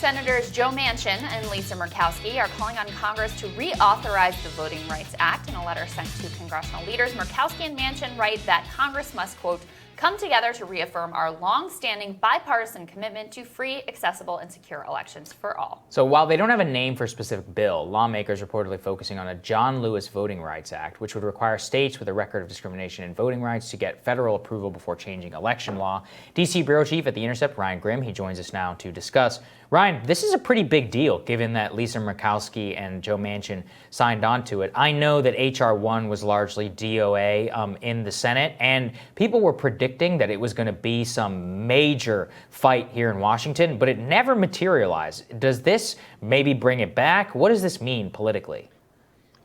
Senators Joe Manchin and Lisa Murkowski are calling on Congress to reauthorize the Voting Rights Act. In a letter sent to congressional leaders, Murkowski and Manchin write that Congress must, quote, come together to reaffirm our long-standing bipartisan commitment to free, accessible, and secure elections for all. So while they don't have a name for a specific bill, lawmakers reportedly focusing on a John Lewis Voting Rights Act, which would require states with a record of discrimination in voting rights to get federal approval before changing election law. D.C. Bureau Chief at The Intercept, Ryan Grimm, he joins us now to discuss. Ryan, this is a pretty big deal, given that Lisa Murkowski and Joe Manchin signed on to it. I know that HR1 was largely DOA in the Senate, and people were predicting that it was going to be some major fight here in Washington, but it never materialized. Does this maybe bring it back? What does this mean politically?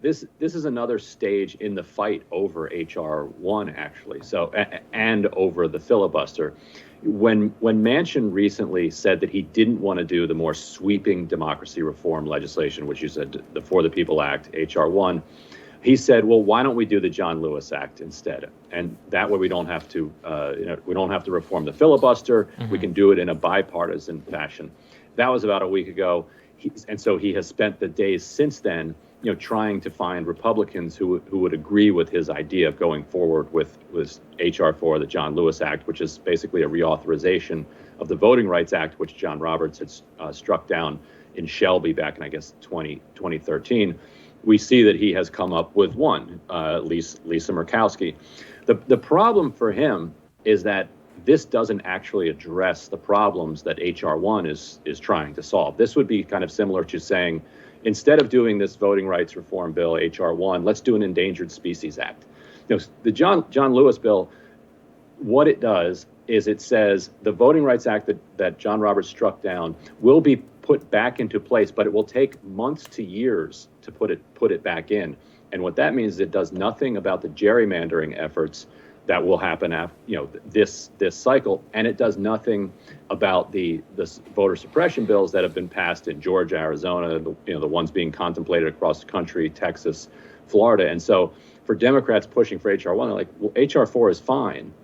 This is another stage in the fight over HR1, actually, and over the filibuster. When Manchin recently said that he didn't want to do the more sweeping democracy reform legislation, which you said, the For the People Act, HR1, he said, well, why don't we do the John Lewis Act instead? And that way we don't have to, we don't have to reform the filibuster. Mm-hmm. We can do it in a bipartisan fashion. That was about a week ago. And so he has spent the days since then, trying to find Republicans who would agree with his idea of going forward with HR4, the John Lewis Act, which is basically a reauthorization of the Voting Rights Act, which John Roberts had struck down in Shelby back in, I guess, 2013. We see that he has come up with one, Lisa Murkowski. The problem for him is that this doesn't actually address the problems that HR1 is trying to solve. This would be kind of similar to saying, instead of doing this voting rights reform bill, HR1, let's do an Endangered Species Act. The John Lewis bill, what it does is it says the Voting Rights Act that John Roberts struck down will be put back into place, but it will take months to years to put it back in. And what that means is it does nothing about the gerrymandering efforts that will happen after this cycle, and it does nothing about the voter suppression bills that have been passed in Georgia, Arizona, the ones being contemplated across the country, Texas, Florida. And so for Democrats pushing for HR1, they're like, well, HR4 is fine,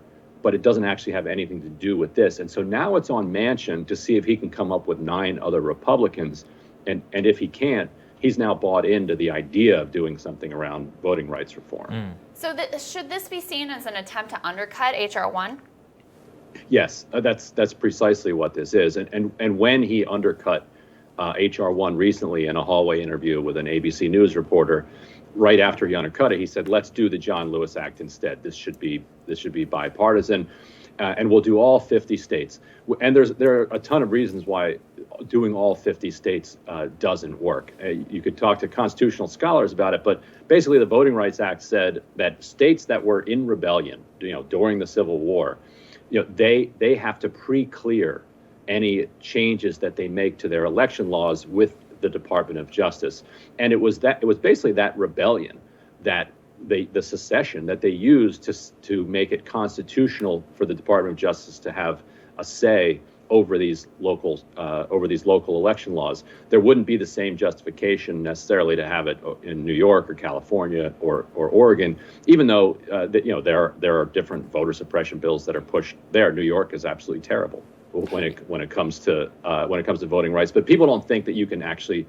but it doesn't actually have anything to do with this. And so now it's on Manchin to see if he can come up with 9 other Republicans, and if he can't, he's now bought into the idea of doing something around voting rights reform. So should this be seen as an attempt to undercut HR1? Yes, that's precisely what this is. And when he undercut HR1 recently in a hallway interview with an ABC News reporter, right after he undercut it, he said, let's do the John Lewis Act instead. This should be bipartisan. And we'll do all 50 states. And there are a ton of reasons why doing all 50 states doesn't work. You could talk to constitutional scholars about it, but basically the Voting Rights Act said that states that were in rebellion, during the Civil War, they have to pre-clear any changes that they make to their election laws with the Department of Justice. And it was basically that rebellion, that the secession that they used to make it constitutional for the Department of Justice to have a say over these local election laws. There wouldn't be the same justification necessarily to have it in New York or California or Oregon, even though there are different voter suppression bills that are pushed there. New York is absolutely terrible when it comes to voting rights. But people don't think that you can actually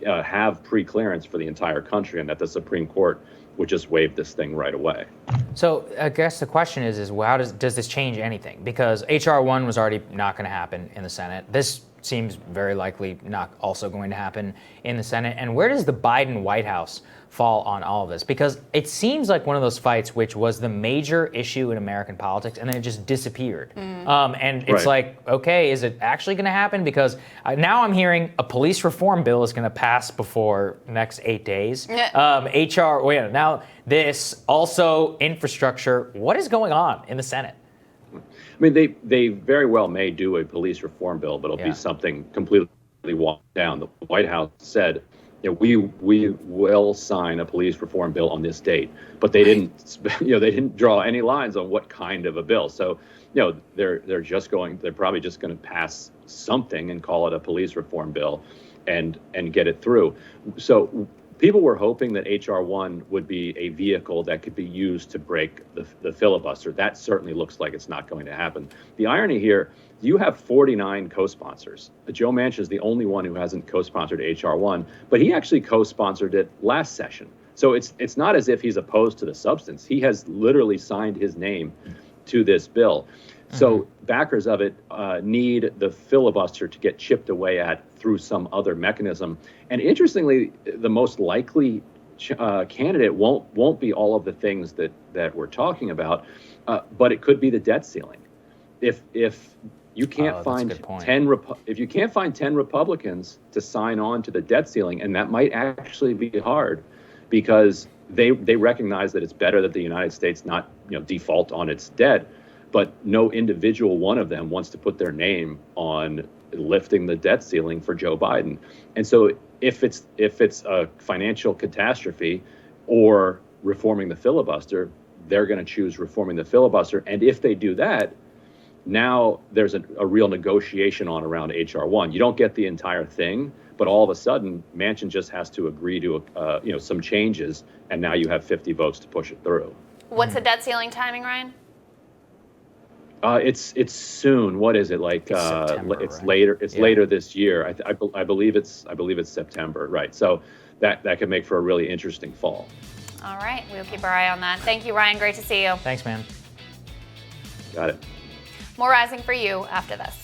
have pre-clearance for the entire country, and that the Supreme Court would just waive this thing right away. So I guess the question is well, how does this change anything? Because HR1 was already not going to happen in the Senate. This seems very likely not also going to happen in the Senate. And where does the Biden White House fall on all of this? Because it seems like one of those fights which was the major issue in American politics, and then it just disappeared. And it's like, okay, is it actually going to happen? Because now I'm hearing a police reform bill is going to pass before the next 8 days. Now this, also infrastructure. What is going on in the Senate? I mean, they very well may do a police reform bill, but it'll be something completely walked down. The White House said, we will sign a police reform bill on this date, but they didn't draw any lines on what kind of a bill. So, they're probably just going to pass something and call it a police reform bill, and get it through. So people were hoping that HR1 would be a vehicle that could be used to break the filibuster. That certainly looks like it's not going to happen. The irony here you have 49 co-sponsors. Joe Manchin is the only one who hasn't co-sponsored HR1, but he actually co-sponsored it last session. So it's not as if he's opposed to the substance. He has literally signed his name to this bill. So backers of it need the filibuster to get chipped away at through some other mechanism. And interestingly, the most likely candidate won't be all of the things that we're talking about, but it could be the debt ceiling. If you can't find 10 Republicans to sign on to the debt ceiling, and that might actually be hard, because they recognize that it's better that the United States not default on its debt, but no individual one of them wants to put their name on lifting the debt ceiling for Joe Biden. And so if it's a financial catastrophe or reforming the filibuster, they're going to choose reforming the filibuster. And if they do that, now there's a real negotiation on around HR1. You don't get the entire thing, but all of a sudden Manchin just has to agree to some changes, and now you have 50 votes to push it through. What's the debt ceiling timing, Ryan? It's soon. What is it like? September, it's right? later. It's later this year. I believe it's September, right? So that could make for a really interesting fall. All right, we'll keep our eye on that. Thank you, Ryan. Great to see you. Thanks, man. Got it. More Rising for you after this.